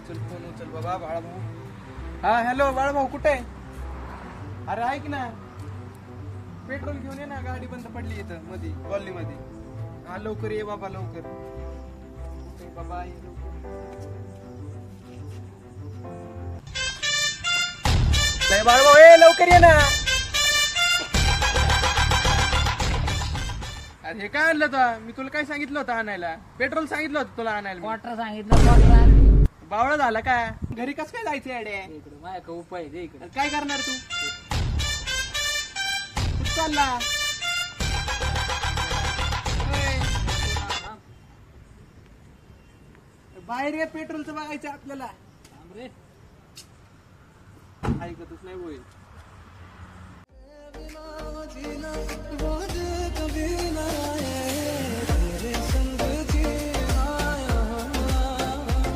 Phone उचल बाबा बाळाभाऊ. हा हॅलो बाळाभाऊ कुठे आहे? अरे ऐक ना, पेट्रोल घेऊन ये ना, गाडी बंद पडली इथं मध्ये कॉलनी मध्ये. हा लवकर ये बाबा लवकर. कुठे बाबा ये लवकर. नाही बाळाभाऊ ए लवकर ये ना. अरे हे काय आणलं होतं? मी तुला काय सांगितलं होतं आणायला? पेट्रोल सांगितलं होतं तुला आणायला मी. क्वार्टर सांगितलं क्वार्टर आणली. बावळा झाला का? घरी कस काय जायचं अडे? इकडे माझ्या का उपाय दे इकडे. काय करणार तू? कुठं चालला? होय. बाहेर ये, पेट्रोलचं बघायचं आपल्याला. थांब रे. ऐकतच नाही होईल. कभी ना